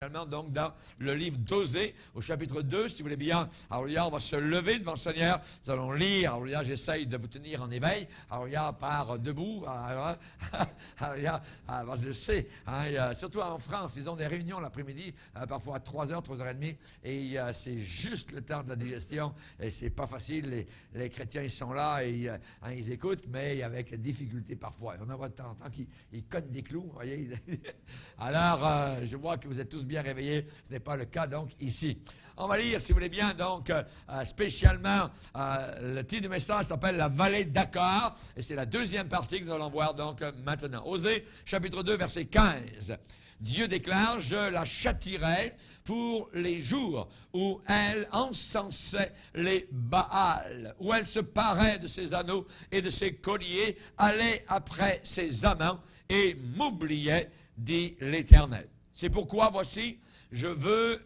Donc, dans le livre d'Osée, au chapitre 2, si vous voulez bien, alléluia, on va se lever devant le Seigneur. Nous allons lire, alléluia, j'essaye de vous tenir en éveil, alléluia, par debout, alléluia, je le sais, surtout en France, ils ont des réunions l'après-midi, parfois à 3h, 3h30, et c'est juste le temps de la digestion, et c'est pas facile, les chrétiens, ils sont là, et ils écoutent, mais avec difficulté parfois. On en voit de temps en temps qui cognent des clous, vous voyez. Alors, je vois que vous êtes tous bien réveillés. Ce n'est pas le cas, donc, ici. On va lire, si vous voulez bien, donc, spécialement, le titre du message s'appelle « La vallée d'Achor », et c'est la deuxième partie que nous allons voir, donc, maintenant. Osée, chapitre 2, verset 15. Dieu déclare, « Je la châtierai pour les jours où elle encensait les Baals, où elle se parait de ses anneaux et de ses colliers, allait après ses amants et m'oubliait, dit l'Éternel. » C'est pourquoi, voici, je veux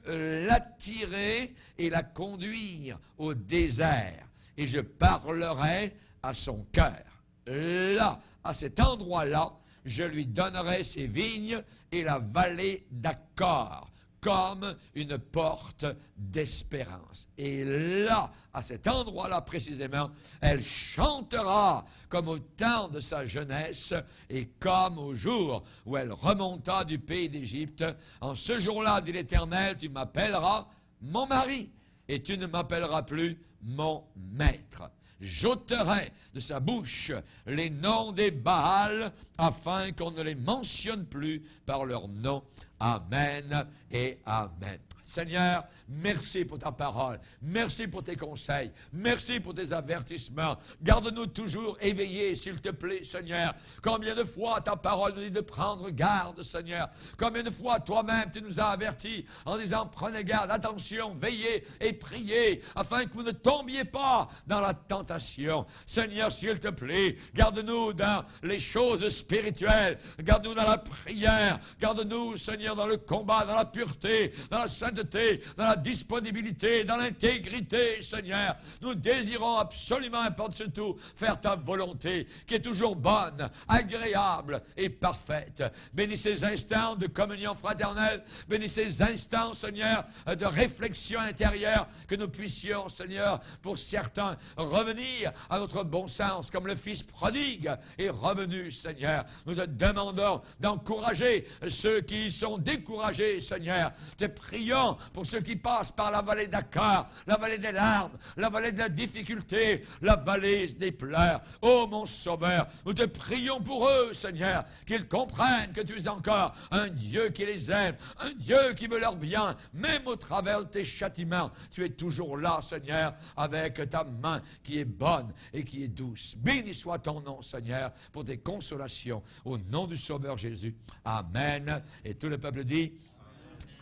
l'attirer et la conduire au désert, et je parlerai à son cœur. Là, à cet endroit-là, je lui donnerai ses vignes et la vallée d'Achor, comme une porte d'espérance. Et là, à cet endroit-là précisément, elle chantera comme au temps de sa jeunesse et comme au jour où elle remonta du pays d'Égypte. En ce jour-là, dit l'Éternel, tu m'appelleras mon mari et tu ne m'appelleras plus mon maître. J'ôterai de sa bouche les noms des Baals afin qu'on ne les mentionne plus par leur nom. Amen et amen. Seigneur, merci pour ta parole. Merci pour tes conseils. Merci pour tes avertissements. Garde-nous toujours éveillés, s'il te plaît, Seigneur. Combien de fois ta parole nous dit de prendre garde, Seigneur. Combien de fois toi-même tu nous as avertis en disant prenez garde, attention, veillez et priez afin que vous ne tombiez pas dans la tentation. Seigneur, s'il te plaît, garde-nous dans les choses spirituelles. Garde-nous dans la prière. Garde-nous, Seigneur, dans le combat, dans la pureté, dans la sainteté, dans la disponibilité, dans l'intégrité, Seigneur. Nous désirons absolument, par-dessus tout, faire ta volonté, qui est toujours bonne, agréable et parfaite. Bénis ces instants de communion fraternelle, bénis ces instants, Seigneur, de réflexion intérieure, que nous puissions, Seigneur, pour certains, revenir à notre bon sens, comme le Fils prodigue est revenu, Seigneur. Nous te demandons d'encourager ceux qui sont découragés, Seigneur. Te prions pour ceux qui passent par la vallée d'Achor, la vallée des larmes, la vallée de la difficulté, la vallée des pleurs. Oh mon Sauveur, nous te prions pour eux, Seigneur, qu'ils comprennent que tu es encore un Dieu qui les aime, un Dieu qui veut leur bien, même au travers de tes châtiments. Tu es toujours là, Seigneur, avec ta main qui est bonne et qui est douce. Béni soit ton nom, Seigneur, pour tes consolations. Au nom du Sauveur Jésus. Amen. Et tout le peuple dit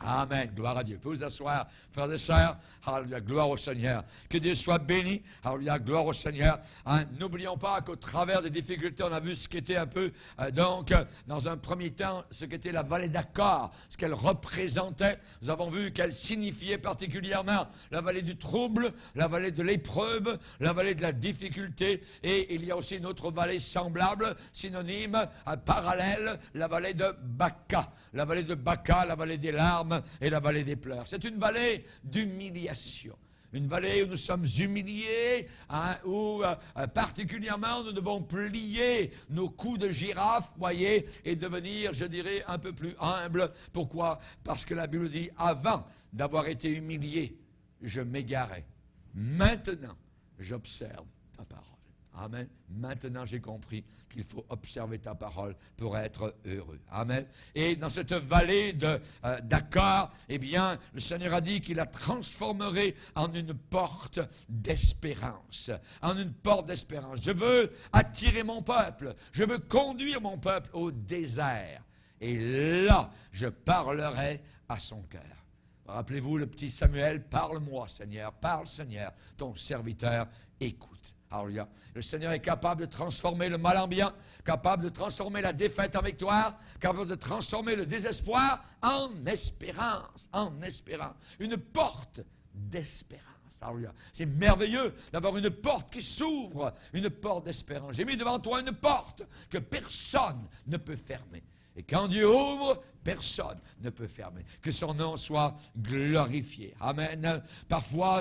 Amen. Gloire à Dieu. Vous pouvez vous asseoir, frères et sœurs. Alléluia. Gloire au Seigneur. Que Dieu soit béni. Alléluia. Gloire au Seigneur. N'oublions pas qu'au travers des difficultés, on a vu ce qu'était un peu, dans un premier temps, ce qu'était la vallée d'Achor, ce qu'elle représentait. Nous avons vu qu'elle signifiait particulièrement la vallée du trouble, la vallée de l'épreuve, la vallée de la difficulté. Et il y a aussi une autre vallée semblable, synonyme, parallèle, la vallée de Baca. La vallée de Baca, la vallée des larmes et la vallée des pleurs. C'est une vallée d'humiliation. Une vallée où nous sommes humiliés, où particulièrement nous devons plier nos coups de girafe, voyez, et devenir, je dirais, un peu plus humble. Pourquoi? Parce que la Bible dit, avant d'avoir été humilié, je m'égarais. Maintenant, j'observe ta parole. Amen. Maintenant, j'ai compris qu'il faut observer ta parole pour être heureux. Amen. Et dans cette vallée d'Achor, eh bien, le Seigneur a dit qu'il la transformerait en une porte d'espérance. En une porte d'espérance. Je veux attirer mon peuple. Je veux conduire mon peuple au désert. Et là, je parlerai à son cœur. Rappelez-vous le petit Samuel, parle-moi, Seigneur. Parle, Seigneur. Ton serviteur écoute. Alléluia. Le Seigneur est capable de transformer le mal en bien, capable de transformer la défaite en victoire, capable de transformer le désespoir en espérance, une porte d'espérance. Alléluia. C'est merveilleux d'avoir une porte qui s'ouvre, une porte d'espérance. J'ai mis devant toi une porte que personne ne peut fermer. Et quand Dieu ouvre, personne ne peut fermer. Que son nom soit glorifié. Amen. Parfois,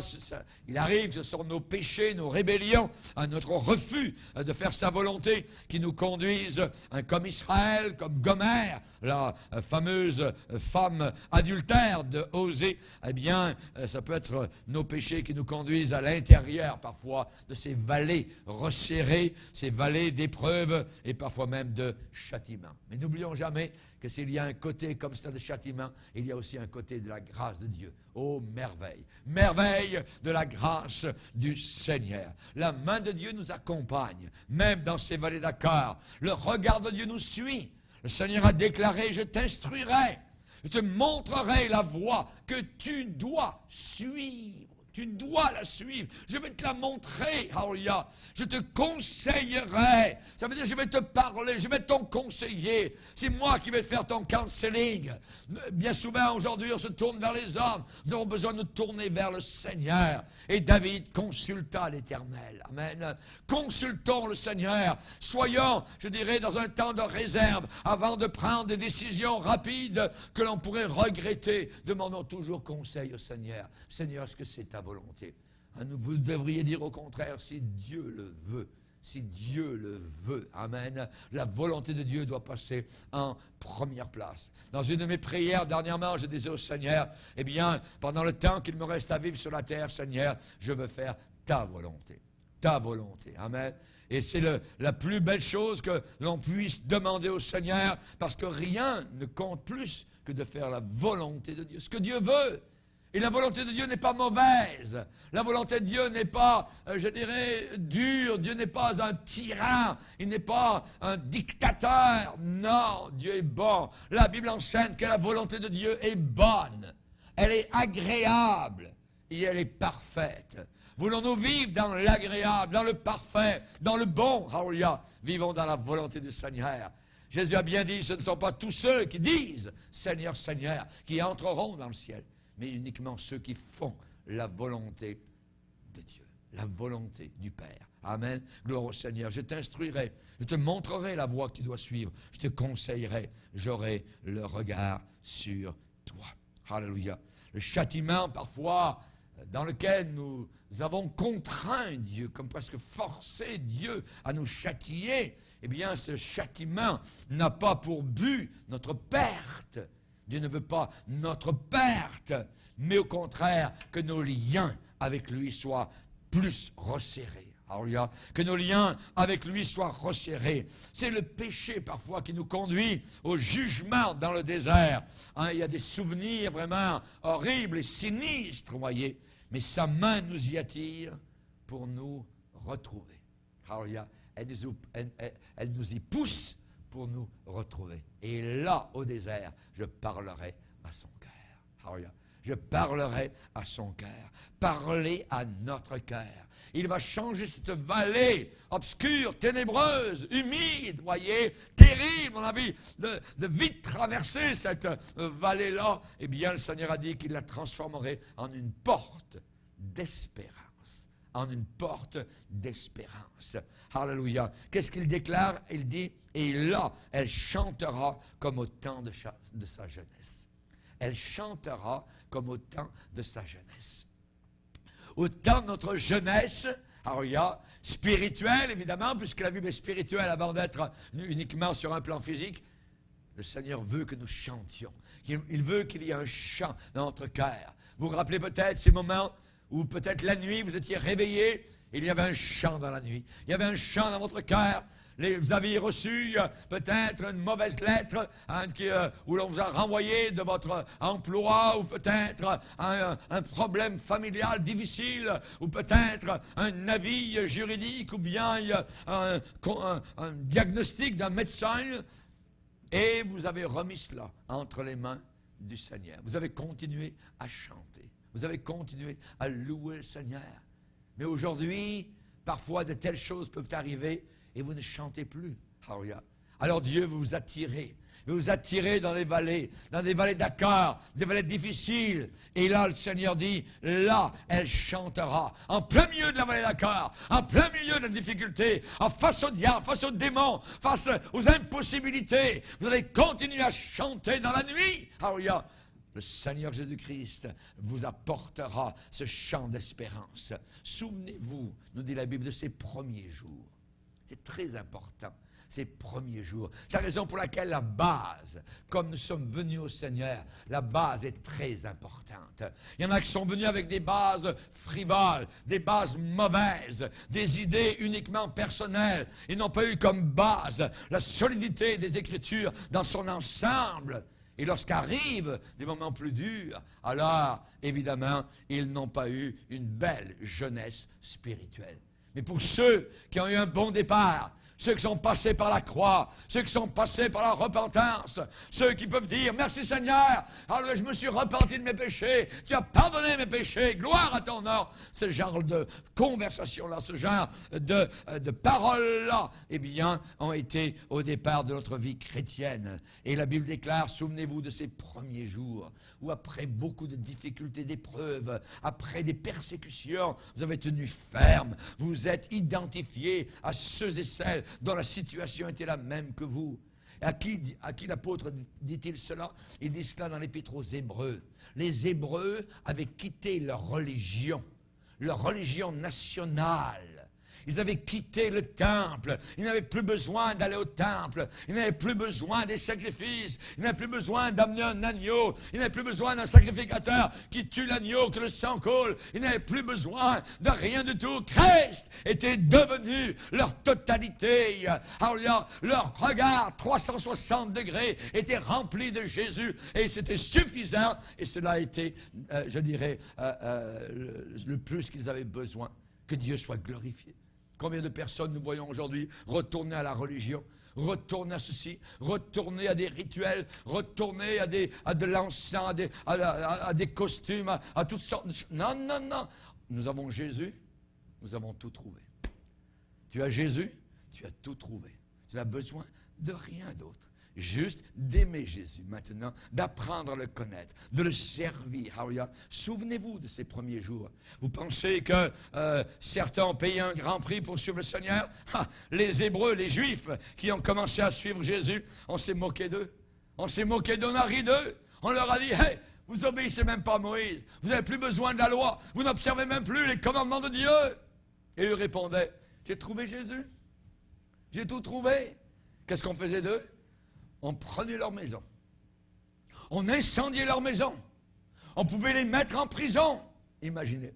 il arrive que ce sont nos péchés, nos rébellions, notre refus de faire sa volonté qui nous conduisent, comme Israël, comme Gomère, la fameuse femme adultère de Osée. Eh bien, ça peut être nos péchés qui nous conduisent à l'intérieur, parfois, de ces vallées resserrées, ces vallées d'épreuves et parfois même de châtiment. Mais n'oublions jamais que s'il y a un côté comme ça de châtiment, il y a aussi un côté de la grâce de Dieu. Oh, merveille! Merveille de la grâce du Seigneur. La main de Dieu nous accompagne, même dans ces vallées d'accord. Le regard de Dieu nous suit. Le Seigneur a déclaré, je t'instruirai, je te montrerai la voie que tu dois suivre. Tu dois la suivre. Je vais te la montrer. Alléluia. Je te conseillerai. Ça veut dire je vais te parler. Je vais être ton conseiller. C'est moi qui vais faire ton counseling. Bien souvent, aujourd'hui, on se tourne vers les hommes. Nous avons besoin de nous tourner vers le Seigneur. Et David consulta l'Éternel. Amen. Consultons le Seigneur. Soyons, je dirais, dans un temps de réserve avant de prendre des décisions rapides que l'on pourrait regretter. Demandons toujours conseil au Seigneur. Seigneur, est-ce que c'est ta volonté? Vous devriez dire au contraire, si Dieu le veut. Si Dieu le veut. Amen. La volonté de Dieu doit passer en première place. Dans une de mes prières, dernièrement, je disais au Seigneur, eh bien, pendant le temps qu'il me reste à vivre sur la terre, Seigneur, je veux faire ta volonté. Ta volonté. Amen. Et c'est la plus belle chose que l'on puisse demander au Seigneur, parce que rien ne compte plus que de faire la volonté de Dieu. Ce que Dieu veut. Et la volonté de Dieu n'est pas mauvaise. La volonté de Dieu n'est pas, je dirais, dure. Dieu n'est pas un tyran. Il n'est pas un dictateur. Non, Dieu est bon. La Bible enseigne que la volonté de Dieu est bonne. Elle est agréable et elle est parfaite. Voulons-nous vivre dans l'agréable, dans le parfait, dans le bon? Alléluia. Vivons dans la volonté du Seigneur. Jésus a bien dit, ce ne sont pas tous ceux qui disent « Seigneur, Seigneur » qui entreront dans le ciel, mais uniquement ceux qui font la volonté de Dieu, la volonté du Père. Amen. Gloire au Seigneur. Je t'instruirai, je te montrerai la voie que tu dois suivre, je te conseillerai, j'aurai le regard sur toi. Alléluia. Le châtiment, parfois, dans lequel nous avons contraint Dieu, comme presque forcé Dieu à nous châtier, eh bien, ce châtiment n'a pas pour but notre perte. Dieu ne veut pas notre perte, mais au contraire, que nos liens avec lui soient plus resserrés. Alléluia. Que nos liens avec lui soient resserrés. C'est le péché parfois qui nous conduit au jugement dans le désert. Il y a des souvenirs vraiment horribles et sinistres, vous voyez. Mais sa main nous y attire pour nous retrouver. Alléluia. Elle nous y pousse pour nous retrouver. Et là, au désert, je parlerai à son cœur. Alléluia. Je parlerai à son cœur. Parlez à notre cœur. Il va changer cette vallée obscure, ténébreuse, humide, voyez, terrible. On a envie de vite traverser cette vallée-là. Eh bien, le Seigneur a dit qu'il la transformerait en une porte d'espérance. En une porte d'espérance. Alléluia. Qu'est-ce qu'il déclare? Il dit, et là, elle chantera comme au temps de sa jeunesse. Elle chantera comme au temps de sa jeunesse. Au temps de notre jeunesse, alléluia, spirituelle évidemment, puisque la Bible est spirituelle avant d'être uniquement sur un plan physique, le Seigneur veut que nous chantions. Il veut qu'il y ait un chant dans notre cœur. Vous vous rappelez peut-être ces moments où peut-être la nuit vous étiez réveillés, il y avait un chant dans la nuit. Il y avait un chant dans votre cœur. Vous aviez reçu peut-être une mauvaise lettre où l'on vous a renvoyé de votre emploi, ou peut-être un problème familial difficile, ou peut-être un avis juridique, ou bien un diagnostic d'un médecin, et vous avez remis cela entre les mains du Seigneur. Vous avez continué à chanter. Vous avez continué à louer le Seigneur. Mais aujourd'hui, parfois de telles choses peuvent arriver et vous ne chantez plus. Alléluia. Alors Dieu veut vous attirer. Il veut vous attirer dans des vallées d'Achor, des vallées difficiles. Et là, le Seigneur dit, là, elle chantera. En plein milieu de la vallée d'Achor, en plein milieu de la difficulté, face au diable, face aux démons, face aux impossibilités, vous allez continuer à chanter dans la nuit. Alléluia. Le Seigneur Jésus-Christ vous apportera ce chant d'espérance. Souvenez-vous, nous dit la Bible, de ces premiers jours. C'est très important. Ces premiers jours. C'est la raison pour laquelle la base, comme nous sommes venus au Seigneur, la base est très importante. Il y en a qui sont venus avec des bases frivoles, des bases mauvaises, des idées uniquement personnelles. Ils n'ont pas eu comme base la solidité des Écritures dans son ensemble. Et lorsqu'arrivent des moments plus durs, alors, évidemment, ils n'ont pas eu une belle jeunesse spirituelle. Mais pour ceux qui ont eu un bon départ, ceux qui sont passés par la croix, ceux qui sont passés par la repentance, ceux qui peuvent dire « Merci Seigneur, alors je me suis repenti de mes péchés, tu as pardonné mes péchés, gloire à ton nom ». Ce genre de conversation-là, ce genre de paroles-là, eh bien, ont été au départ de notre vie chrétienne. Et la Bible déclare, souvenez-vous de ces premiers jours, où après beaucoup de difficultés, d'épreuves, après des persécutions, vous avez tenu ferme, vous êtes identifiés à ceux et celles dont la situation était la même que vous. À qui l'apôtre dit-il cela? Il dit cela dans l'Épître aux Hébreux. Les Hébreux avaient quitté leur religion nationale. Ils avaient quitté le temple. Ils n'avaient plus besoin d'aller au temple. Ils n'avaient plus besoin des sacrifices. Ils n'avaient plus besoin d'amener un agneau. Ils n'avaient plus besoin d'un sacrificateur qui tue l'agneau, que le sang coule. Ils n'avaient plus besoin de rien du tout. Christ était devenu leur totalité. Alors, leur regard 360 degrés était rempli de Jésus. Et c'était suffisant. Et cela a été, je dirais, le plus qu'ils avaient besoin. Que Dieu soit glorifié. Combien de personnes nous voyons aujourd'hui retourner à la religion, retourner à ceci, retourner à des rituels, retourner à de l'encens, à des costumes, à toutes sortes de choses. Non, non, non. Nous avons Jésus, nous avons tout trouvé. Tu as Jésus, tu as tout trouvé. Tu n'as besoin de rien d'autre. Juste d'aimer Jésus maintenant, d'apprendre à le connaître, de le servir. Souvenez-vous de ces premiers jours. Vous pensez que certains ont payé un grand prix pour suivre le Seigneur? Les Hébreux, les Juifs qui ont commencé à suivre Jésus, on s'est moqué d'eux. On s'est moqué d'eux, on a ri d'eux. On leur a dit, hey, vous obéissez même pas à Moïse. Vous n'avez plus besoin de la loi. Vous n'observez même plus les commandements de Dieu. Et eux répondaient, j'ai trouvé Jésus. J'ai tout trouvé. Qu'est-ce qu'on faisait d'eux? On prenait leur maison. On incendiait leur maison. On pouvait les mettre en prison. Imaginez.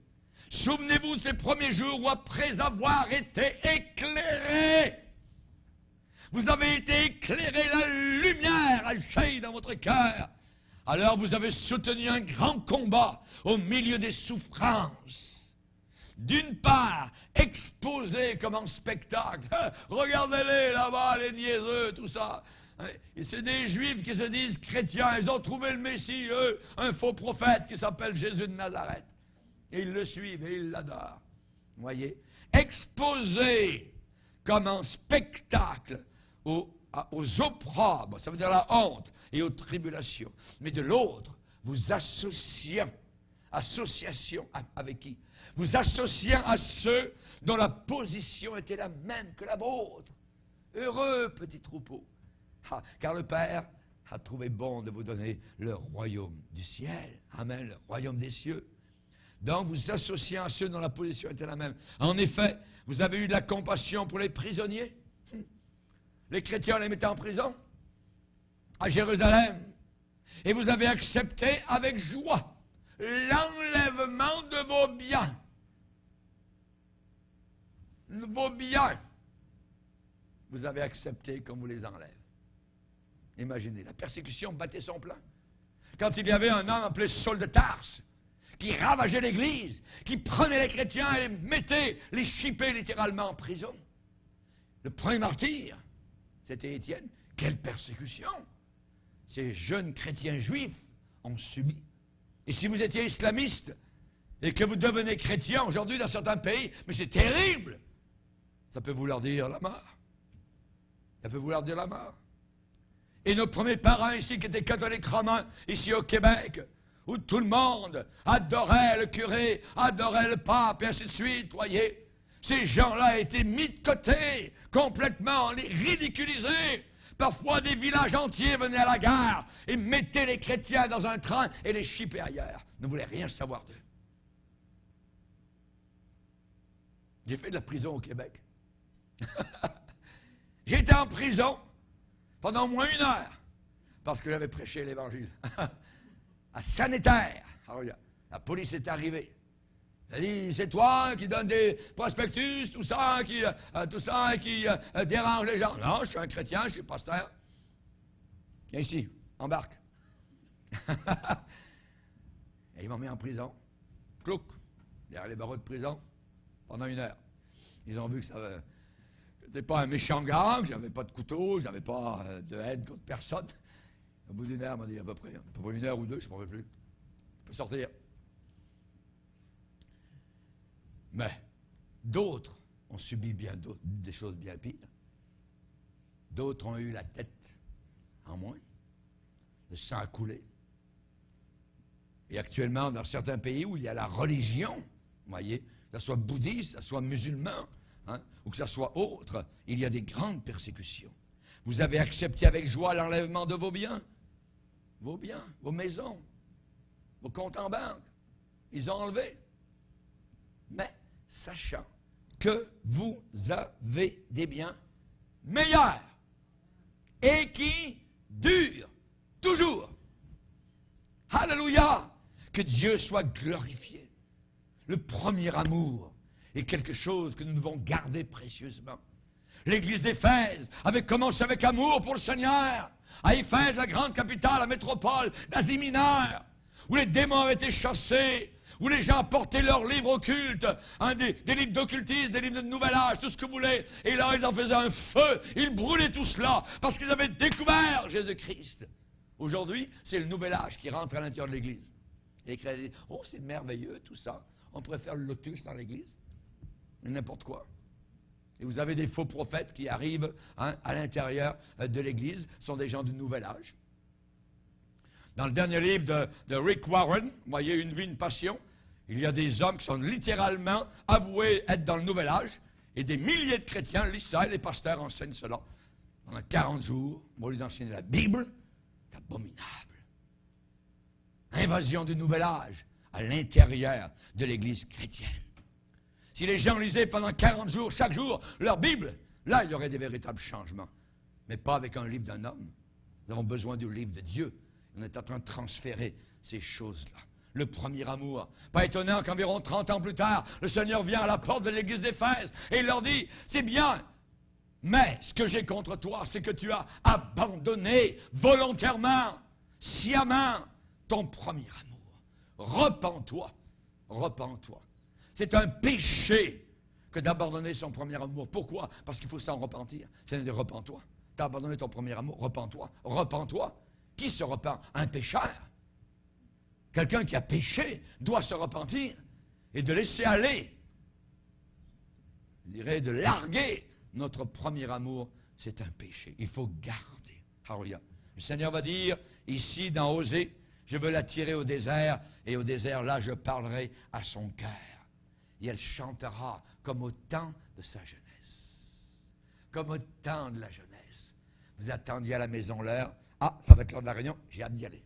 Souvenez-vous de ces premiers jours où, après avoir été éclairés, vous avez été éclairés, la lumière a jailli dans votre cœur. Alors vous avez soutenu un grand combat au milieu des souffrances. D'une part, exposés comme en spectacle. Regardez-les là-bas, les niaiseux, tout ça. Et c'est des Juifs qui se disent chrétiens. Ils ont trouvé le Messie, eux, un faux prophète qui s'appelle Jésus de Nazareth. Et ils le suivent et ils l'adorent. Vous voyez? Exposés comme en spectacle aux opprobres, ça veut dire la honte, et aux tribulations. Mais de l'autre, vous associant avec qui? Vous associant à ceux dont la position était la même que la vôtre. Heureux petit troupeau. Car le Père a trouvé bon de vous donner le royaume du ciel. Amen, le royaume des cieux. Donc, vous associez à ceux dont la position était la même. En effet, vous avez eu de la compassion pour les prisonniers. Les chrétiens les mettaient en prison à Jérusalem. Et vous avez accepté avec joie l'enlèvement de vos biens. Vos biens. Vous avez accepté qu'on vous les enlève. Imaginez, la persécution battait son plein. Quand il y avait un homme appelé Saul de Tarse, qui ravageait l'Église, qui prenait les chrétiens et les chippait littéralement en prison. Le premier martyr, c'était Étienne. Quelle persécution! Ces jeunes chrétiens juifs ont subi. Et si vous étiez islamiste et que vous devenez chrétien aujourd'hui dans certains pays, mais c'est terrible! Ça peut vouloir dire la mort. Ça peut vouloir dire la mort. Et nos premiers parents ici, qui étaient catholiques romains, ici au Québec, où tout le monde adorait le curé, adorait le pape, et ainsi de suite, voyez. Ces gens-là étaient mis de côté, complètement ridiculisés. Parfois, des villages entiers venaient à la gare et mettaient les chrétiens dans un train et les chippaient ailleurs. Ne voulaient rien savoir d'eux. J'ai fait de la prison au Québec. J'ai été en prison pendant au moins 1 heure parce que j'avais prêché l'Évangile. À Sanitaire. Alors, la police est arrivée. Elle a dit, c'est toi qui donne des prospectus, tout ça qui dérange les gens. Non, je suis un chrétien, je suis pasteur. Viens ici, embarque. Et ils m'ont mis en prison. Clouc, derrière les barreaux de prison, pendant 1 heure. Ils ont vu que ça n'était pas un méchant gars, que j'avais pas de couteau, j'avais pas de haine contre personne. Au bout d'1 heure, on m'a dit à peu près 1 heure ou 2, je ne m'en veux plus. Je peux sortir. Mais d'autres ont subi des choses bien pires. D'autres ont eu la tête en moins. Le sang a coulé. Et actuellement, dans certains pays où il y a la religion, vous voyez, que ce soit bouddhiste, que ce soit musulman, ou que ce soit autre, il y a des grandes persécutions. Vous avez accepté avec joie l'enlèvement de vos biens, vos maisons, vos comptes en banque. Ils ont enlevé. Mais sachant que vous avez des biens meilleurs et qui durent toujours. Alléluia! Que Dieu soit glorifié. Le premier amour est quelque chose que nous devons garder précieusement. L'église d'Éphèse avait commencé avec amour pour le Seigneur. À Éphèse, la grande capitale, la métropole d'Asie mineure, où les démons avaient été chassés, où les gens apportaient leurs livres occultes, des livres d'occultisme, des livres de Nouvel Âge, tout ce que vous voulez. Et là, ils en faisaient un feu, ils brûlaient tout cela, parce qu'ils avaient découvert Jésus-Christ. Aujourd'hui, c'est le Nouvel Âge qui rentre à l'intérieur de l'Église. Et les chrétiens disent, oh, c'est merveilleux tout ça, on pourrait faire le lotus dans l'Église, n'importe quoi. Et vous avez des faux prophètes qui arrivent à l'intérieur de l'Église, sont des gens du Nouvel Âge. Dans le dernier livre de Rick Warren, vous voyez, Une vie, une passion, il y a des hommes qui sont littéralement avoués être dans le Nouvel Âge, et des milliers de chrétiens lisent ça, et les pasteurs enseignent cela. Pendant 40 jours, au lieu d'enseigner la Bible, c'est abominable. Invasion du Nouvel Âge à l'intérieur de l'Église chrétienne. Si les gens lisaient pendant 40 jours, chaque jour, leur Bible, là, il y aurait des véritables changements. Mais pas avec un livre d'un homme. Nous avons besoin du livre de Dieu. On est en train de transférer ces choses-là. Le premier amour. Pas étonnant qu'environ 30 ans plus tard, le Seigneur vient à la porte de l'église d'Éphèse et il leur dit, c'est bien, mais ce que j'ai contre toi, c'est que tu as abandonné volontairement, sciemment, ton premier amour. Repens-toi, repens-toi. C'est un péché que d'abandonner son premier amour. Pourquoi? Parce qu'il faut s'en repentir. C'est-à-dire, repens-toi. Tu as abandonné ton premier amour, repens-toi, repens-toi. Qui se repent? Un pécheur. Quelqu'un qui a péché doit se repentir et de laisser aller, je dirais de larguer notre premier amour. C'est un péché. Il faut garder. Alléluia. Le Seigneur va dire ici dans Osée, je veux l'attirer au désert et au désert là je parlerai à son cœur. Et elle chantera comme au temps de sa jeunesse. Comme au temps de la jeunesse. Vous attendiez à la maison l'heure. Ah, ça va être l'heure de la réunion, j'ai hâte d'y aller.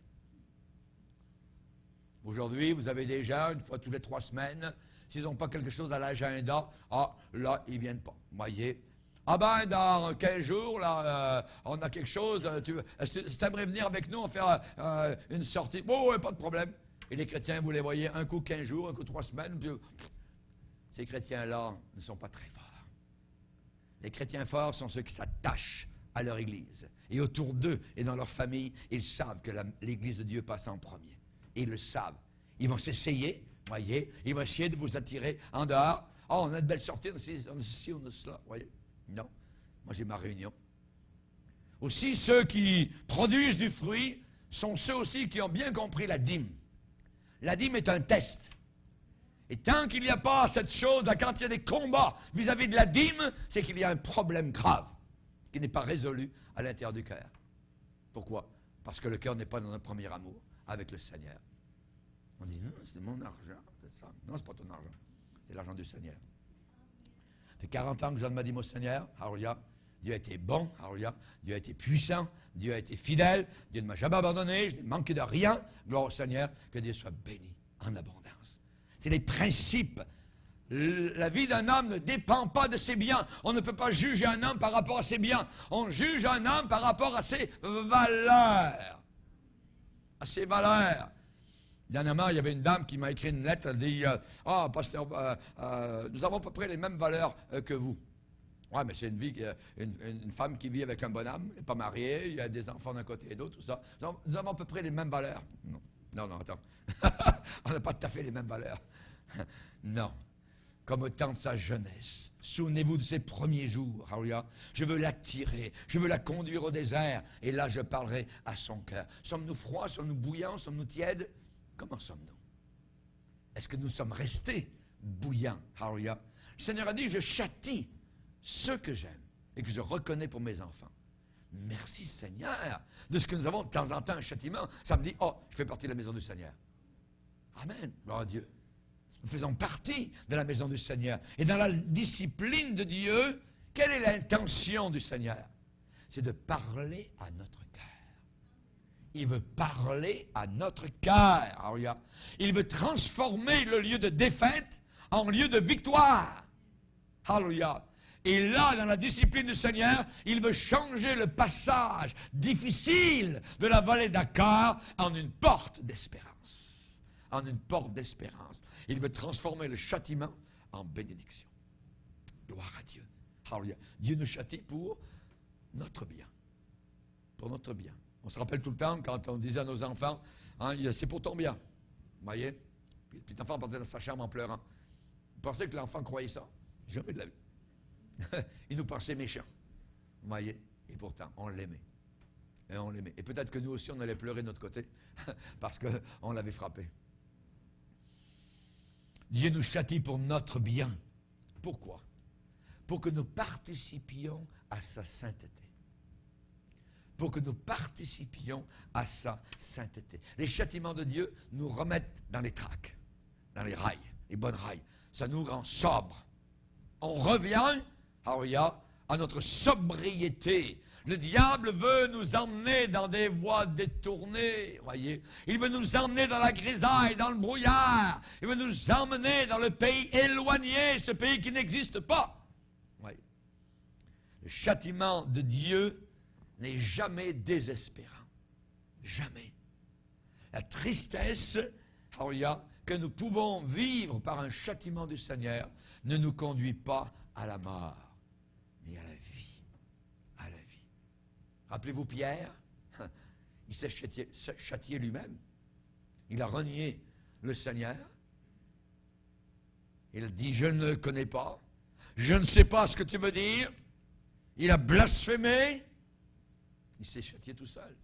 Aujourd'hui, vous avez déjà, une fois tous les 3 semaines, s'ils n'ont pas quelque chose à l'agenda, ah, là, ils ne viennent pas. Vous voyez? Ah ben, dans 15 jours, là, on a quelque chose, est-ce que tu aimerais venir avec nous, on faire une sortie? Oh, pas de problème. Et les chrétiens, vous les voyez, un coup 15 jours, un coup 3 semaines, puis, ces chrétiens-là ne sont pas très forts. Les chrétiens forts sont ceux qui s'attachent à leur Église. Et autour d'eux et dans leur famille, ils savent que l'Église de Dieu passe en premier. Et ils le savent. Ils vont s'essayer, voyez, ils vont essayer de vous attirer en dehors. Oh, on a de belles sorties, on a ceci, on a cela, voyez. Non, moi j'ai ma réunion. Aussi, ceux qui produisent du fruit sont ceux aussi qui ont bien compris la dîme. La dîme est un test. Et tant qu'il n'y a pas cette chose, là, quand il y a des combats vis-à-vis de la dîme, c'est qu'il y a un problème grave. qui n'est pas résolu à l'intérieur du cœur. Pourquoi? Parce que le cœur n'est pas dans un premier amour avec le Seigneur. On dit, non, c'est mon argent, c'est ça. Non, c'est pas ton argent, c'est l'argent du Seigneur. Ça fait 40 ans que je demande au Seigneur, alléluia. Dieu a été bon, alléluia. Dieu a été puissant, Dieu a été fidèle, Dieu ne m'a jamais abandonné, je n'ai manqué de rien. Gloire au Seigneur, que Dieu soit béni en abondance. C'est les principes. La vie d'un homme ne dépend pas de ses biens. On ne peut pas juger un homme par rapport à ses biens. On juge un homme par rapport à ses valeurs. À ses valeurs. Dernièrement, il y avait une dame qui m'a écrit une lettre. Elle dit, pasteur, nous avons à peu près les mêmes valeurs que vous. Oui, mais c'est une femme qui vit avec un bonhomme, elle n'est pas mariée, il y a des enfants d'un côté et d'autre, tout ça. Nous avons à peu près les mêmes valeurs. Non, attends. On n'a pas tout à fait les mêmes valeurs. Non. Comme au temps de sa jeunesse. Souvenez-vous de ses premiers jours. Alléluia. Je veux l'attirer. Je veux la conduire au désert. Et là, je parlerai à son cœur. Sommes-nous froids? Sommes-nous bouillants? Sommes-nous tièdes? Comment sommes-nous? Est-ce que nous sommes restés bouillants? Alléluia. Le Seigneur a dit, je châtie ceux que j'aime et que je reconnais pour mes enfants. Merci Seigneur de ce que nous avons de temps en temps un châtiment. Ça me dit, je fais partie de la maison du Seigneur. Amen. Gloire à Dieu. Nous faisons partie de la maison du Seigneur. Et dans la discipline de Dieu, quelle est l'intention du Seigneur? C'est de parler à notre cœur. Il veut parler à notre cœur. Alléluia. Il veut transformer le lieu de défaite en lieu de victoire. Alléluia. Et là, dans la discipline du Seigneur, il veut changer le passage difficile de la vallée d'Akar en une porte d'espérance. En une porte d'espérance. Il veut transformer le châtiment en bénédiction. Gloire à Dieu. Alléluia. Dieu nous châtie pour notre bien. Pour notre bien. On se rappelle tout le temps quand on disait à nos enfants, c'est pour ton bien. Vous voyez? Puis le petit enfant partait dans sa chambre en pleurant. Vous pensez que l'enfant croyait ça? Jamais de la vie. Il nous pensait méchants. Vous voyez? Et pourtant, on l'aimait. Et on l'aimait. Et peut-être que nous aussi, on allait pleurer de notre côté parce qu'on l'avait frappé. Dieu nous châtie pour notre bien. Pourquoi? Pour que nous participions à sa sainteté. Pour que nous participions à sa sainteté. Les châtiments de Dieu nous remettent dans les traques, dans les rails, les bonnes rails. Ça nous rend sobres. On revient, à notre sobriété. Le diable veut nous emmener dans des voies détournées, voyez. Il veut nous emmener dans la grisaille, dans le brouillard. Il veut nous emmener dans le pays éloigné, ce pays qui n'existe pas. Voyez. Le châtiment de Dieu n'est jamais désespérant. Jamais. La tristesse, que nous pouvons vivre par un châtiment du Seigneur ne nous conduit pas à la mort, mais à la vie. À la vie. Rappelez-vous Pierre, il s'est châtié lui-même. Il a renié le Seigneur. Il a dit, je ne le connais pas. Je ne sais pas ce que tu veux dire. Il a blasphémé. Il s'est châtié tout seul.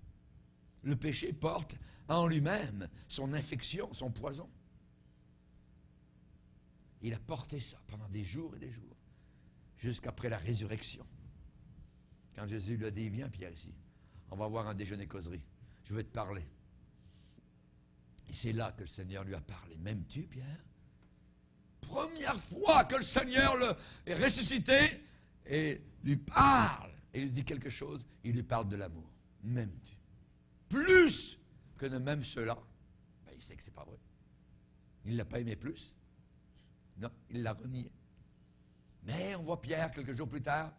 Le péché porte en lui-même son infection, son poison. Il a porté ça pendant des jours et des jours, jusqu'après la résurrection. Quand Jésus lui a dit, viens Pierre ici, on va avoir un déjeuner causerie, je vais te parler. Et c'est là que le Seigneur lui a parlé. M'aimes-tu, Pierre? Première fois que le Seigneur est ressuscité et lui parle, et lui dit quelque chose, il lui parle de l'amour. M'aimes-tu? Plus que ne m'aime cela, il sait que c'est pas vrai. Il ne l'a pas aimé plus. Non, il l'a renié. Mais on voit Pierre, quelques jours plus tard,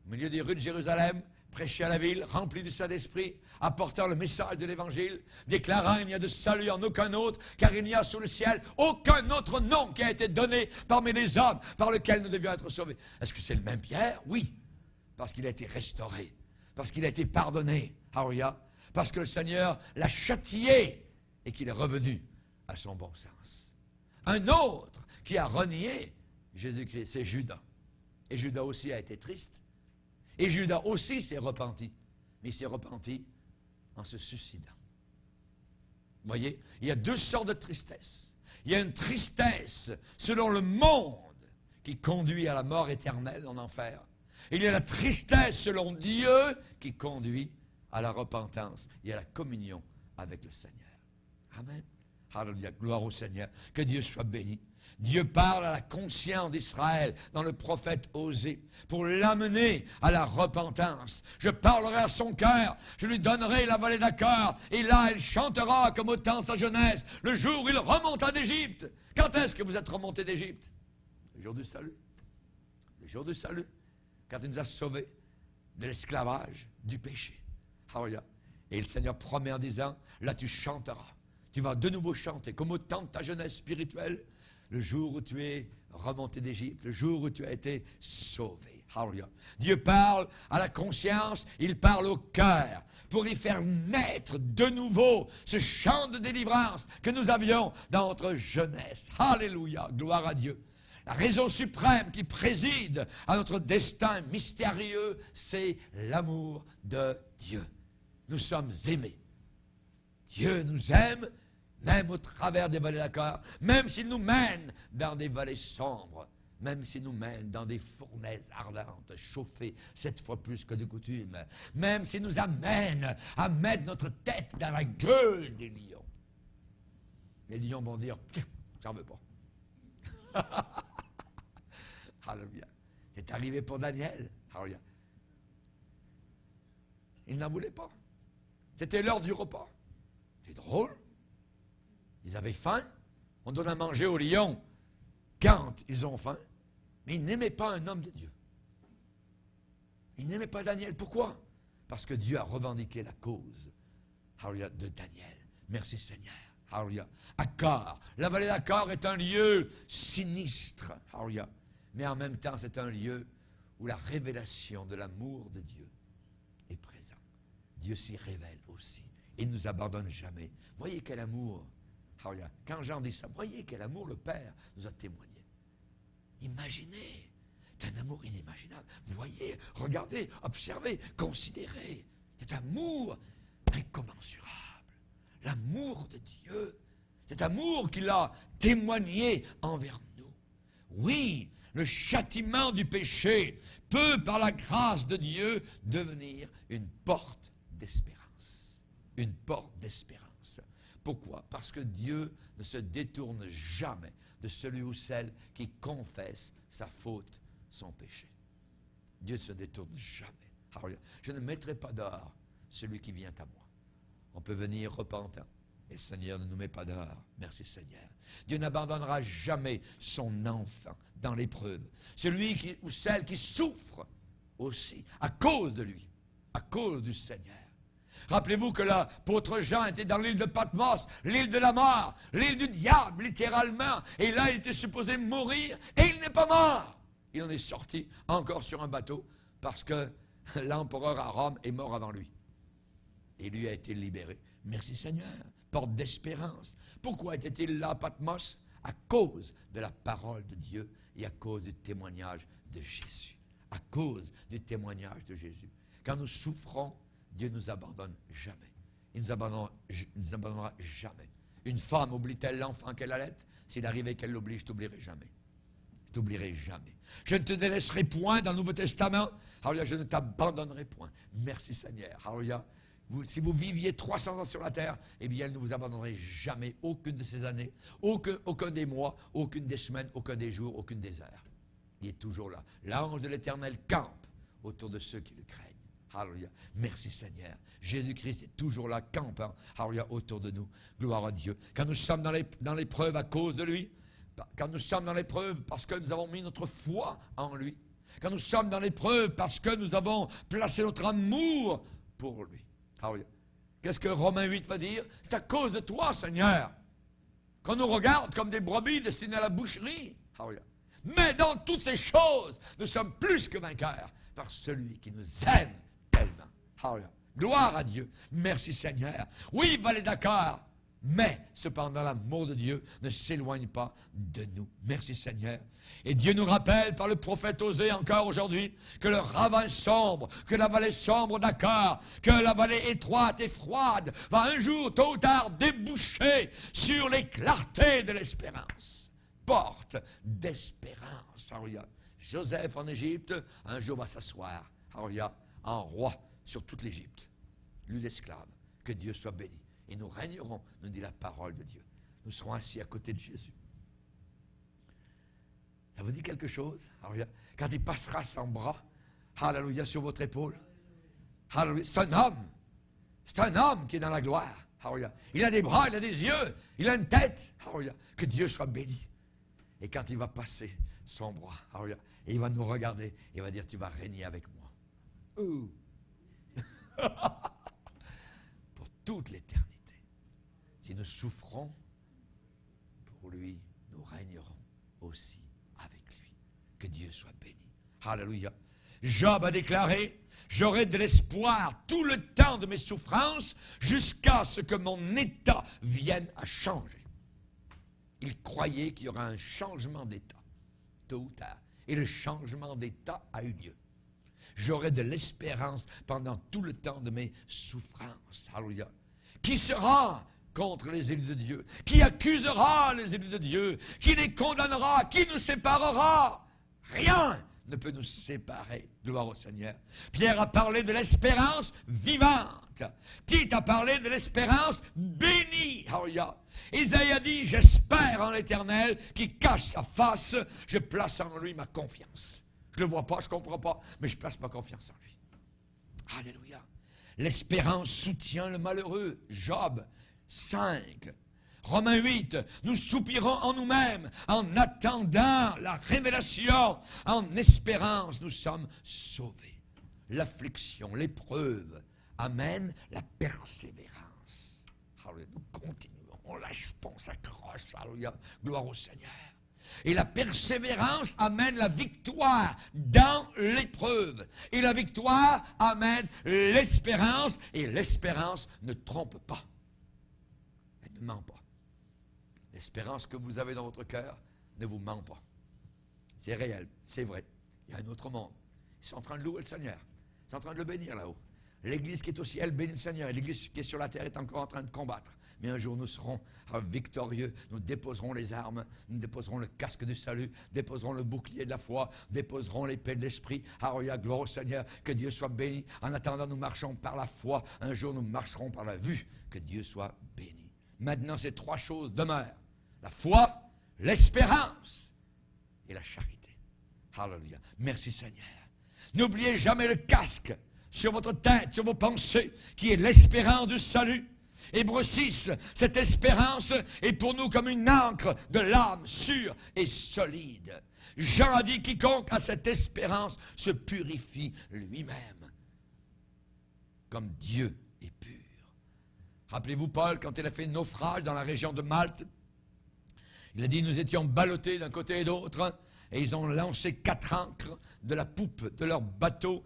au milieu des rues de Jérusalem, prêcher à la ville, rempli du Saint-Esprit, apportant le message de l'Évangile, déclarant il n'y a de salut en aucun autre, car il n'y a sous le ciel aucun autre nom qui a été donné parmi les hommes par lequel nous devions être sauvés. Est-ce que c'est le même Pierre? Oui, parce qu'il a été restauré, parce qu'il a été pardonné. Alléluia. Parce que le Seigneur l'a châtié et qu'il est revenu à son bon sens. Un autre qui a renié Jésus-Christ, c'est Judas. Et Judas aussi a été triste. Et Judas aussi s'est repenti. Mais il s'est repenti en se suicidant. Vous voyez, il y a deux sortes de tristesse. Il y a une tristesse selon le monde qui conduit à la mort éternelle en enfer. Il y a la tristesse selon Dieu qui conduit à la repentance et à la communion avec le Seigneur. Amen. Alléluia, gloire au Seigneur. Que Dieu soit béni. Dieu parle à la conscience d'Israël dans le prophète Osée pour l'amener à la repentance. Je parlerai à son cœur, je lui donnerai la vallée d'Achor, et là elle chantera comme au temps sa jeunesse, le jour où il remonta d'Égypte. Quand est-ce que vous êtes remonté d'Égypte? Le jour du salut. Le jour du salut. Quand il nous a sauvés de l'esclavage, du péché. Alléluia. Et le Seigneur promet en disant, là tu chanteras. Tu vas de nouveau chanter, comme au temps de ta jeunesse spirituelle, le jour où tu es remonté d'Égypte, le jour où tu as été sauvé. Alléluia. Dieu parle à la conscience, il parle au cœur, pour y faire naître de nouveau ce chant de délivrance que nous avions dans notre jeunesse. Alléluia, gloire à Dieu. La raison suprême qui préside à notre destin mystérieux, c'est l'amour de Dieu. Nous sommes aimés. Dieu nous aime, même au travers des vallées d'Achor, même s'il nous mène dans des vallées sombres, même s'il nous mène dans des fournaises ardentes, chauffées 7 fois plus que de coutume, même s'il nous amène à mettre notre tête dans la gueule des lions. Les lions vont dire, j'en veux pas. Alléluia. C'est arrivé pour Daniel. Alléluia. Il n'en voulait pas. C'était l'heure du repas. C'est drôle. Ils avaient faim. On donne à manger aux lions quand ils ont faim. Mais ils n'aimaient pas un homme de Dieu. Ils n'aimaient pas Daniel. Pourquoi? Parce que Dieu a revendiqué la cause, alléluia, de Daniel. Merci Seigneur. Alléluia. Achor. La vallée d'Achor est un lieu sinistre. Alléluia. Mais en même temps, c'est un lieu où la révélation de l'amour de Dieu est présente. Dieu s'y révèle aussi. Il ne nous abandonne jamais. Voyez quel amour. Alléluia. Quand Jean dit ça, voyez quel amour le Père nous a témoigné. Imaginez. C'est un amour inimaginable. Voyez, regardez, observez, considérez. Cet amour incommensurable. L'amour de Dieu. Cet amour qu'il a témoigné envers nous. Oui, le châtiment du péché peut, par la grâce de Dieu, devenir une porte d'espérance. Une porte d'espérance. Pourquoi? Parce que Dieu ne se détourne jamais de celui ou celle qui confesse sa faute, son péché. Dieu ne se détourne jamais. Alors, je ne mettrai pas dehors celui qui vient à moi. On peut venir repentant. Et le Seigneur ne nous met pas dehors. Merci Seigneur. Dieu n'abandonnera jamais son enfant dans l'épreuve. Celui ou celle qui souffre aussi à cause de lui, à cause du Seigneur. Rappelez-vous que l'apôtre Jean était dans l'île de Patmos, l'île de la mort, l'île du diable, littéralement. Et là, il était supposé mourir et il n'est pas mort. Il en est sorti encore sur un bateau parce que l'empereur à Rome est mort avant lui. Et lui a été libéré. Merci Seigneur. Porte d'espérance. Pourquoi était-il là à Patmos? À cause de la parole de Dieu et à cause du témoignage de Jésus. À cause du témoignage de Jésus. Quand nous souffrons, Dieu ne nous abandonne jamais. Il ne nous abandonnera jamais. Une femme oublie-t-elle l'enfant qu'elle allait? S'il arrivait qu'elle l'oublie, je t'oublierai jamais. Je t'oublierai jamais. Je ne te délaisserai point dans le Nouveau Testament. Alléluia, je ne t'abandonnerai point. Merci Seigneur. Alléluia. Si vous viviez 300 ans sur la terre, eh bien, elle ne vous abandonnerait jamais aucune de ces années, aucun des mois, aucune des semaines, aucun des jours, aucune des heures. Il est toujours là. L'ange de l'Éternel campe autour de ceux qui le craignent. Alléluia. Merci Seigneur. Jésus-Christ est toujours là, campant, alléluia, autour de nous. Gloire à Dieu. Quand nous sommes dans l'épreuve à cause de lui, quand nous sommes dans l'épreuve parce que nous avons mis notre foi en lui, quand nous sommes dans l'épreuve parce que nous avons placé notre amour pour lui. Alléluia. Qu'est-ce que Romains 8 va dire? C'est à cause de toi, Seigneur, qu'on nous regarde comme des brebis destinées à la boucherie. Alléluia. Mais dans toutes ces choses, nous sommes plus que vainqueurs par celui qui nous aime tellement. Alléluia. Gloire à Dieu. Merci Seigneur. Oui, vallée d'Achor, mais cependant l'amour de Dieu ne s'éloigne pas de nous. Merci Seigneur. Et Dieu nous rappelle par le prophète Osée encore aujourd'hui que le ravin sombre, que la vallée sombre d'Achor, que la vallée étroite et froide va un jour, tôt ou tard, déboucher sur les clartés de l'espérance. Porte d'espérance. Alléluia. Joseph en Égypte, un jour va s'asseoir, alléluia, en roi sur toute l'Égypte. Lui l'esclave, que Dieu soit béni. Et nous régnerons, nous dit la parole de Dieu. Nous serons assis à côté de Jésus. Ça vous dit quelque chose? Alléluia. Quand il passera son bras, alléluia, sur votre épaule. Alléluia. C'est un homme. C'est un homme qui est dans la gloire. Alléluia. Il a des bras, il a des yeux, il a une tête. Alléluia. Que Dieu soit béni. Et quand il va passer son bras, alléluia, et il va nous regarder, il va dire, tu vas régner avec moi. Pour toute l'éternité. Si nous souffrons pour lui, nous régnerons aussi avec lui. Que Dieu soit béni. Alléluia. Job a déclaré, j'aurai de l'espoir tout le temps de mes souffrances jusqu'à ce que mon état vienne à changer. Il croyait qu'il y aurait un changement d'état, tôt ou tard. Et le changement d'état a eu lieu. J'aurai de l'espérance pendant tout le temps de mes souffrances. Alléluia. Qui sera contre les élus de Dieu? Qui accusera les élus de Dieu? Qui les condamnera? Qui nous séparera? Rien ne peut nous séparer. Gloire au Seigneur. Pierre a parlé de l'espérance vivante. Tite a parlé de l'espérance bénie. Alléluia. Isaïe a dit, j'espère en l'Éternel qui cache sa face. Je place en lui ma confiance. Je ne le vois pas, je ne comprends pas, mais je place ma confiance en lui. Alléluia. L'espérance soutient le malheureux. Job 5. Romains 8, nous soupirons en nous-mêmes en attendant la révélation, en espérance, nous sommes sauvés. L'affliction, l'épreuve amène la persévérance. Alléluia. Nous continuons, on lâche pas, on s'accroche. Alléluia. Gloire au Seigneur. Et la persévérance amène la victoire dans l'épreuve. Et la victoire amène l'espérance. Et l'espérance ne trompe pas. Elle ne ment pas. L'espérance que vous avez dans votre cœur ne vous ment pas. C'est réel, c'est vrai. Il y a un autre monde. Ils sont en train de louer le Seigneur. Ils sont en train de le bénir là-haut. L'Église qui est au ciel bénit le Seigneur. Et l'Église qui est sur la terre est encore en train de combattre. Mais un jour, nous serons victorieux. Nous déposerons les armes, nous déposerons le casque du salut, déposerons le bouclier de la foi, déposerons l'épée de l'esprit. Alléluia, gloire au Seigneur. Que Dieu soit béni. En attendant, nous marchons par la foi. Un jour, nous marcherons par la vue. Que Dieu soit béni. Maintenant, ces trois choses demeurent. La foi, l'espérance et la charité. Alléluia. Merci Seigneur. N'oubliez jamais le casque sur votre tête, sur vos pensées, qui est l'espérance du salut. Hébreux 6, cette espérance est pour nous comme une ancre de l'âme sûre et solide. Jean a dit, quiconque a cette espérance se purifie lui-même, comme Dieu est pur. Rappelez-vous Paul, quand il a fait naufrage dans la région de Malte, il a dit, nous étions ballottés d'un côté et d'autre, et ils ont lancé 4 ancres de la poupe de leur bateau,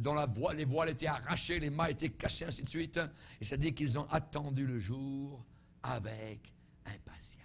dont les voiles étaient arrachées, les mâts étaient cassés, ainsi de suite. Et ça dit qu'ils ont attendu le jour avec impatience.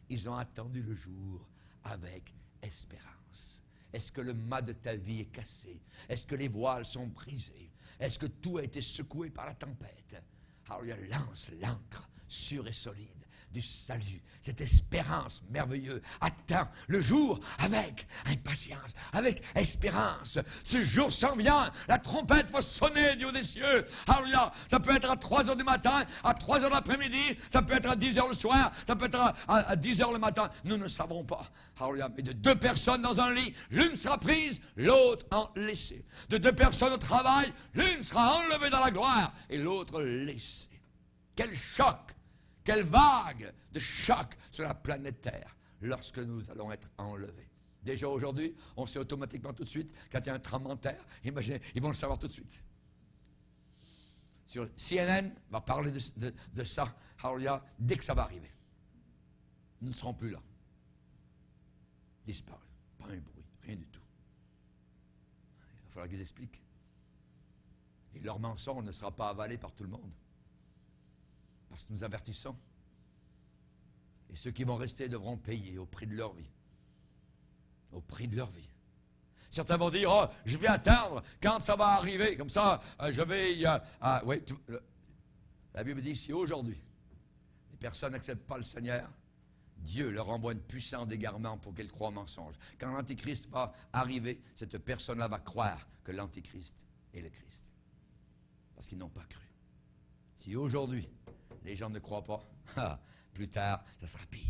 Ils ont attendu le jour avec espérance. Est-ce que le mât de ta vie est cassé? Est-ce que les voiles sont brisées? Est-ce que tout a été secoué par la tempête? Alors il lance l'ancre sûre et solide du salut, cette espérance merveilleuse. Attends le jour avec impatience, avec espérance. Ce jour s'en vient, la trompette va sonner du haut des cieux. Alléluia. Ça peut être à 3 heures du matin, à 3 heures de l'après-midi, ça peut être à 10 heures le soir, ça peut être à 10 heures le matin. Nous ne savons pas. Alléluia. Mais de 2 personnes dans un lit, l'une sera prise, l'autre en laissée. De 2 personnes au travail, l'une sera enlevée dans la gloire et l'autre laissée. Quel choc! Quelle vague de choc sur la planète Terre lorsque nous allons être enlevés. Déjà aujourd'hui, on sait automatiquement tout de suite, quand il y a un tremblement de terre, imaginez, ils vont le savoir tout de suite. Sur CNN va parler de ça, Hallelujah, dès que ça va arriver. Nous ne serons plus là. Disparus. Pas un bruit, rien du tout. Il va falloir qu'ils expliquent. Et leur mensonge ne sera pas avalé par tout le monde. Parce que nous avertissons. Et ceux qui vont rester devront payer au prix de leur vie. Au prix de leur vie. Certains vont dire, oh, je vais attendre quand ça va arriver. Comme ça, je vais... oui, la Bible dit, si aujourd'hui, les personnes n'acceptent pas le Seigneur, Dieu leur envoie une puissance d'égarement pour qu'elle croie au mensonge. Quand l'Antichrist va arriver, cette personne-là va croire que l'Antichrist est le Christ. Parce qu'ils n'ont pas cru. Si aujourd'hui, les gens ne croient pas, plus tard, ça sera pire.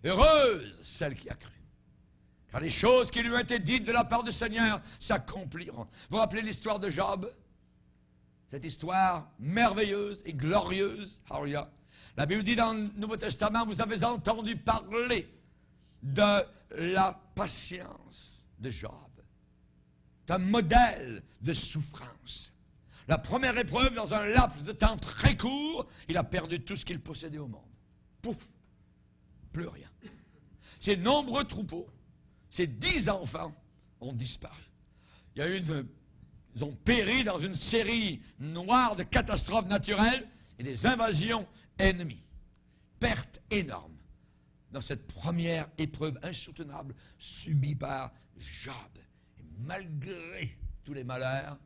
Heureuse celle qui a cru. Car les choses qui lui ont été dites de la part du Seigneur s'accompliront. Vous vous rappelez l'histoire de Job? Cette histoire merveilleuse et glorieuse. Alléluia. La Bible dit dans le Nouveau Testament, vous avez entendu parler de la patience de Job. C'est un modèle de souffrance. La première épreuve, dans un laps de temps très court, il a perdu tout ce qu'il possédait au monde. Pouf! Plus rien. Ses nombreux troupeaux, ses 10 enfants ont disparu. Il y a eu ils ont péri dans une série noire de catastrophes naturelles et des invasions ennemies. Perte énorme dans cette première épreuve insoutenable subie par Job. Et malgré tous les malheurs,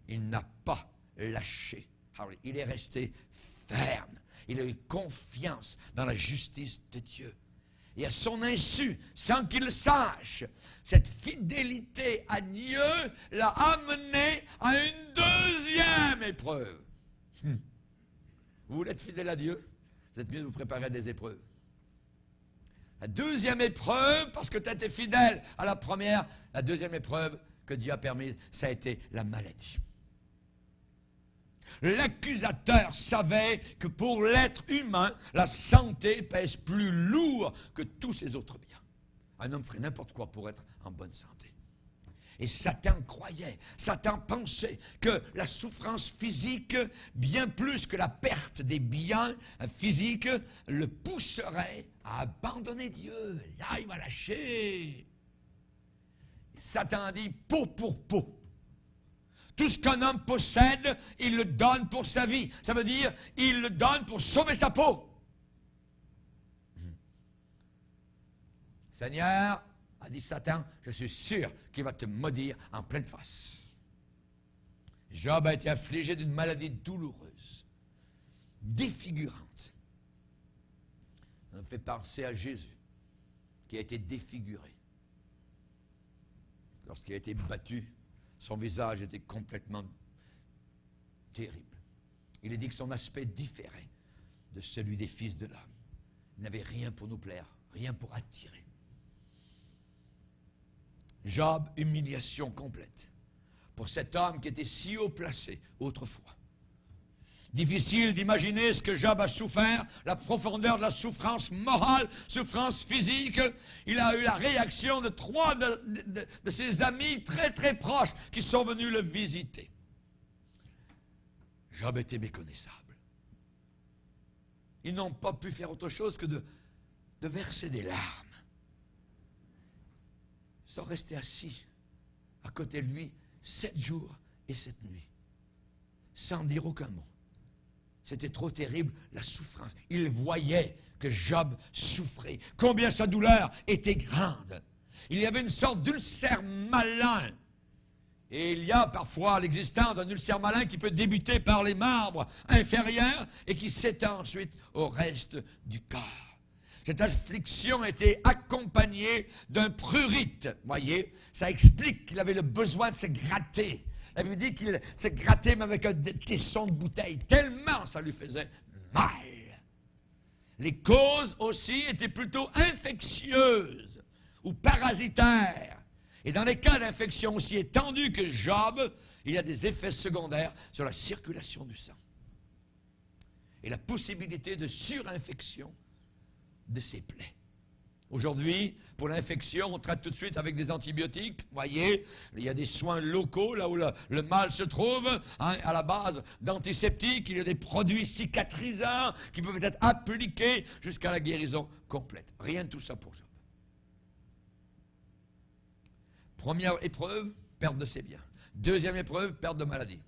il n'a pas lâché. Alors, il est resté ferme. Il a eu confiance dans la justice de Dieu. Et à son insu, sans qu'il le sache, cette fidélité à Dieu l'a amené à une deuxième épreuve. Vous voulez être fidèle à Dieu? Vous êtes mieux de vous préparer à des épreuves. La deuxième épreuve, parce que tu as été fidèle à la première, la deuxième épreuve que Dieu a permise, ça a été la maladie. L'accusateur savait que pour l'être humain, la santé pèse plus lourd que tous ses autres biens. Un homme ferait n'importe quoi pour être en bonne santé. Et Satan croyait, Satan pensait que la souffrance physique, bien plus que la perte des biens physiques, le pousserait à abandonner Dieu. Là, il va lâcher. Satan dit peau pour peau. Tout ce qu'un homme possède, il le donne pour sa vie. Ça veut dire, il le donne pour sauver sa peau. Seigneur, a dit Satan, je suis sûr qu'il va te maudire en pleine face. Job a été affligé d'une maladie douloureuse, défigurante. Ça me fait penser à Jésus, qui a été défiguré. Lorsqu'il a été battu, son visage était complètement terrible. Il est dit que son aspect différait de celui des fils de l'homme. Il n'avait rien pour nous plaire, rien pour attirer. Job, humiliation complète pour cet homme qui était si haut placé autrefois. Difficile d'imaginer ce que Job a souffert, la profondeur de la souffrance morale, souffrance physique. Il a eu la réaction de 3 de ses amis très très proches qui sont venus le visiter. Job était méconnaissable. Ils n'ont pas pu faire autre chose que de verser des larmes. Ils sont restés assis à côté de lui 7 jours et 7 nuits, sans dire aucun mot. C'était trop terrible, la souffrance. Il voyait que Job souffrait, combien sa douleur était grande. Il y avait une sorte d'ulcère malin. Et il y a parfois l'existence d'un ulcère malin qui peut débuter par les membres inférieurs et qui s'étend ensuite au reste du corps. Cette affliction était accompagnée d'un prurite. Voyez, ça explique qu'il avait le besoin de se gratter. La Bible dit qu'il se grattait même avec un tesson de bouteille, tellement ça lui faisait mal. Les causes aussi étaient plutôt infectieuses ou parasitaires. Et dans les cas d'infection aussi étendus que Job, il y a des effets secondaires sur la circulation du sang. Et la possibilité de surinfection de ses plaies. Aujourd'hui, pour l'infection, on traite tout de suite avec des antibiotiques. Vous voyez, il y a des soins locaux, là où le mal se trouve, hein, à la base d'antiseptiques. Il y a des produits cicatrisants qui peuvent être appliqués jusqu'à la guérison complète. Rien de tout ça pour Job. Première épreuve, perte de ses biens. Deuxième épreuve, perte de maladie.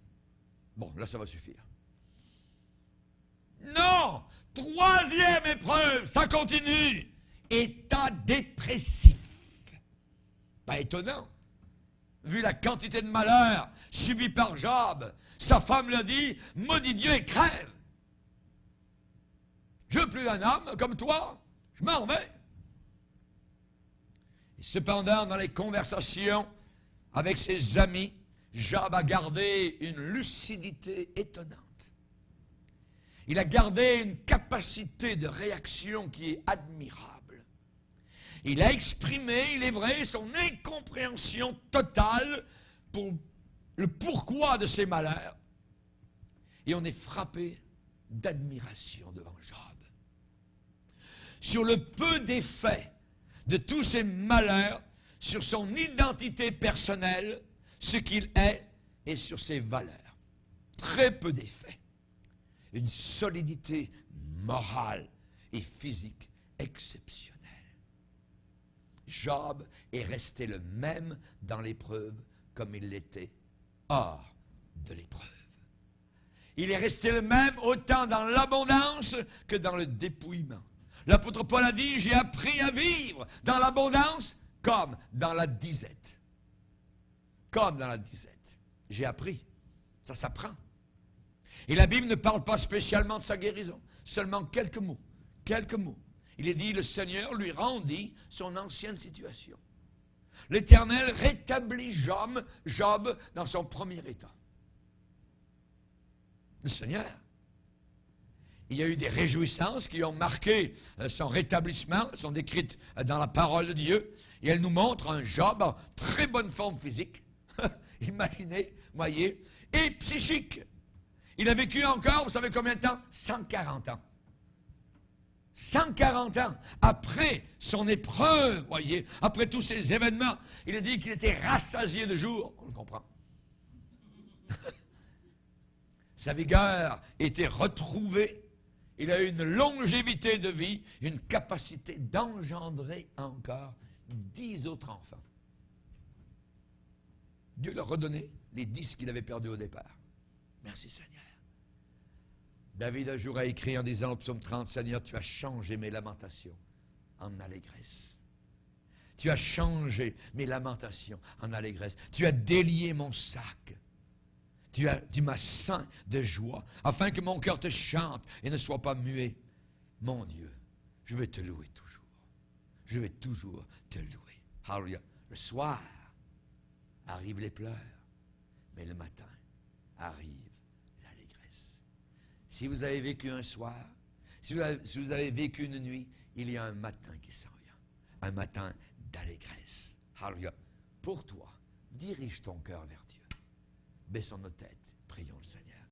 Bon, là, ça va suffire. Non! Troisième épreuve, ça continue. État dépressif. Pas étonnant. Vu la quantité de malheur subie par Job, sa femme lui dit, maudit Dieu et crève. Je veux plus un homme comme toi. Je m'en vais. Et cependant, dans les conversations avec ses amis, Job a gardé une lucidité étonnante. Il a gardé une capacité de réaction qui est admirable. Il a exprimé, il est vrai, son incompréhension totale pour le pourquoi de ses malheurs. Et on est frappé d'admiration devant Job. Sur le peu d'effets de tous ses malheurs, sur son identité personnelle, ce qu'il est, et sur ses valeurs. Très peu d'effets. Une solidité morale et physique exceptionnelle. Job est resté le même dans l'épreuve comme il l'était hors de l'épreuve. Il est resté le même autant dans l'abondance que dans le dépouillement. L'apôtre Paul a dit, j'ai appris à vivre dans l'abondance comme dans la disette. Comme dans la disette. J'ai appris. Ça s'apprend. Et la Bible ne parle pas spécialement de sa guérison. Seulement quelques mots. Quelques mots. Il est dit, le Seigneur lui rendit son ancienne situation. L'Éternel rétablit Job dans son premier état. Le Seigneur. Il y a eu des réjouissances qui ont marqué son rétablissement, sont décrites dans la parole de Dieu. Et elle nous montre un Job en très bonne forme physique. Imaginez, voyez, et psychique. Il a vécu encore, vous savez combien de temps? 140 ans. 140 ans après son épreuve, voyez, après tous ces événements. Il a dit qu'il était rassasié de jours. On le comprend. Sa vigueur était retrouvée. Il a eu une longévité de vie, une capacité d'engendrer encore 10 autres enfants. Dieu leur a redonné les 10 qu'il avait perdus au départ. Merci Seigneur. David un jour a écrit en disant au psaume 30, Seigneur, tu as changé mes lamentations en allégresse. Tu as changé mes lamentations en allégresse. Tu as délié mon sac. Tu m'as ceint de joie, afin que mon cœur te chante et ne soit pas muet. Mon Dieu, je vais te louer toujours. Je vais toujours te louer. Alléluia. Le soir arrivent les pleurs, mais le matin arrive l'allégresse. Si vous avez vécu un soir, si vous avez vécu une nuit, il y a un matin qui s'en vient. Un matin d'allégresse. Alléluia. Pour toi, dirige ton cœur vers Dieu. Baissons nos têtes, prions le Seigneur.